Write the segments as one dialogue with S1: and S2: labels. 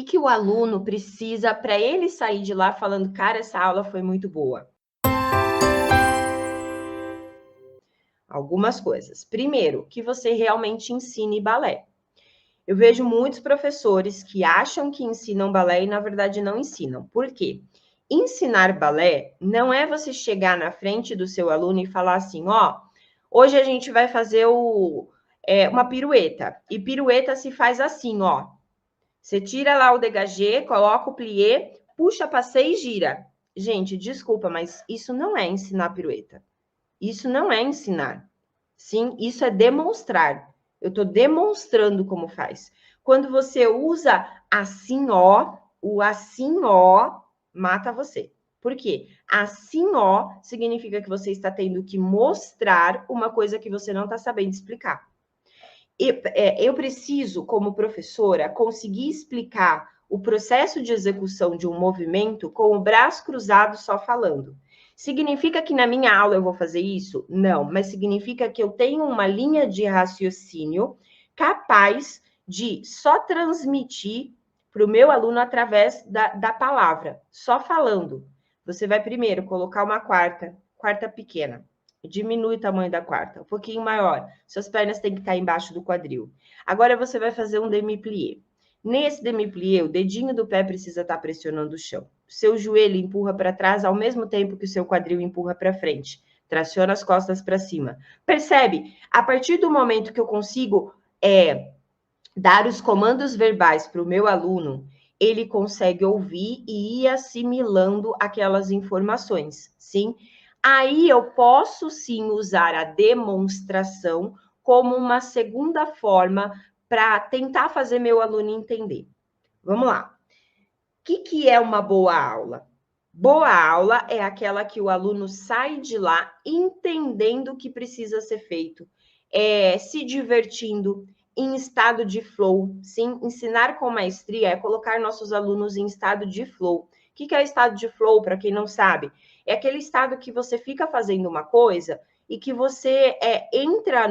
S1: que o aluno precisa para ele sair de lá falando, cara, essa aula foi muito boa? Algumas coisas. Primeiro, que você realmente ensine balé. Eu vejo muitos professores que acham que ensinam balé e, na verdade, não ensinam. Por quê? Ensinar balé não é você chegar na frente do seu aluno e falar assim, ó, hoje a gente vai fazer uma pirueta. E pirueta se faz assim, ó. Você tira lá o dégagé, coloca o plié, puxa, passeia e gira. Gente, desculpa, mas isso não é ensinar pirueta. Isso não é ensinar. Sim, isso é demonstrar. Eu estou demonstrando como faz. Quando você usa assim, ó, o assim, ó, mata você. Por quê? Assim, ó, significa que você está tendo que mostrar uma coisa que você não está sabendo explicar. Eu preciso, como professora, conseguir explicar o processo de execução de um movimento com o braço cruzado só falando. Significa que na minha aula eu vou fazer isso? Não, mas significa que eu tenho uma linha de raciocínio capaz de só transmitir para o meu aluno através da palavra, só falando. Você vai primeiro colocar uma quarta pequena. Diminui o tamanho da quarta, um pouquinho maior. Suas pernas têm que estar embaixo do quadril. Agora você vai fazer um demi-plié. Nesse demi-plié, o dedinho do pé precisa estar pressionando o chão. Seu joelho empurra para trás ao mesmo tempo que o seu quadril empurra para frente. Traciona as costas para cima. Percebe? A partir do momento que eu consigo dar os comandos verbais para o meu aluno, ele consegue ouvir e ir assimilando aquelas informações, sim? Aí eu posso sim usar a demonstração como uma segunda forma para tentar fazer meu aluno entender. Vamos lá. O que é uma boa aula? Boa aula é aquela que o aluno sai de lá entendendo o que precisa ser feito, se divertindo, em estado de flow. Sim, ensinar com maestria é colocar nossos alunos em estado de flow. O que é o estado de flow, para quem não sabe? É aquele estado que você fica fazendo uma coisa e que você entra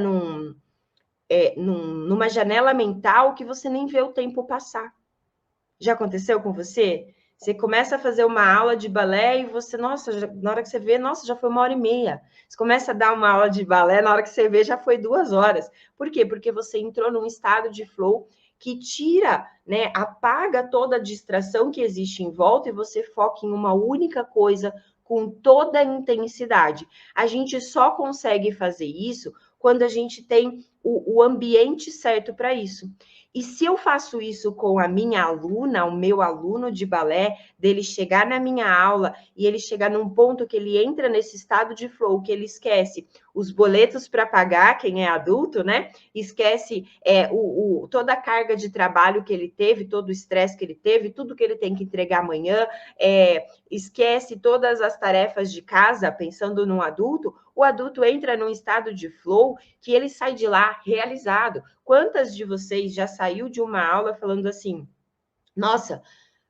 S1: numa janela mental que você nem vê o tempo passar. Já aconteceu com você? Você começa a fazer uma aula de balé e você, nossa, na hora que você vê, nossa, já foi 1h30. Você começa a dar uma aula de balé, na hora que você vê, já foi 2 horas. Por quê? Porque você entrou num estado de flow que tira, né, apaga toda a distração que existe em volta e você foca em uma única coisa com toda a intensidade. A gente só consegue fazer isso quando a gente tem o ambiente certo para isso. E se eu faço isso com a minha aluna, o meu aluno de balé, dele chegar na minha aula e ele chegar num ponto que ele entra nesse estado de flow, que ele esquece os boletos para pagar, quem é adulto, né? Esquece toda a carga de trabalho que ele teve, todo o estresse que ele teve, tudo que ele tem que entregar amanhã, esquece todas as tarefas de casa, pensando num adulto, o adulto entra num estado de flow que ele sai de lá realizado. Quantas de vocês já saiu de uma aula falando assim, nossa,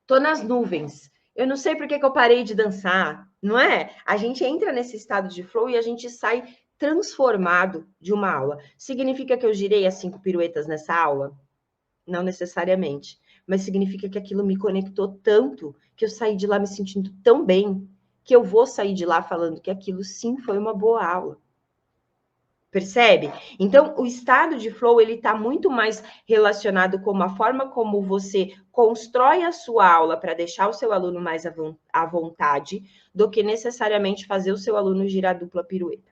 S1: tô nas nuvens, eu não sei por que eu parei de dançar, não é? A gente entra nesse estado de flow e a gente sai transformado de uma aula. Significa que eu girei as 5 piruetas nessa aula? Não necessariamente, mas significa que aquilo me conectou tanto que eu saí de lá me sentindo tão bem que eu vou sair de lá falando que aquilo sim foi uma boa aula. Percebe? Então, o estado de flow, ele está muito mais relacionado com a forma como você constrói a sua aula para deixar o seu aluno mais à vontade do que necessariamente fazer o seu aluno girar dupla pirueta.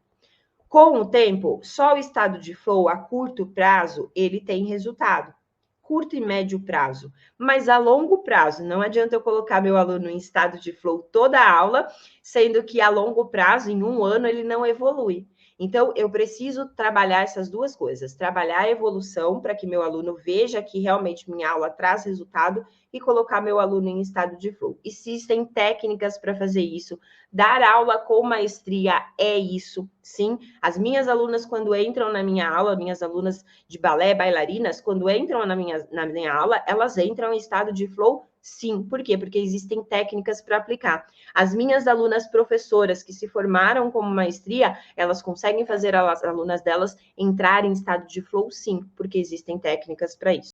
S1: Com o tempo, só o estado de flow a curto prazo, ele tem resultado. Curto e médio prazo. Mas a longo prazo, não adianta eu colocar meu aluno em estado de flow toda a aula, sendo que a longo prazo, em 1 ano, ele não evolui. Então, eu preciso trabalhar essas duas coisas. Trabalhar a evolução para que meu aluno veja que realmente minha aula traz resultado e colocar meu aluno em estado de flow. Existem técnicas para fazer isso. Dar aula com maestria é isso, sim. As minhas alunas, quando entram na minha aula, minhas alunas de balé, bailarinas, quando entram na minha aula, elas entram em estado de flow, sim. Por quê? Porque existem técnicas para aplicar. As minhas alunas professoras que se formaram como maestria, elas conseguem fazer as alunas delas entrarem em estado de flow, sim, porque existem técnicas para isso.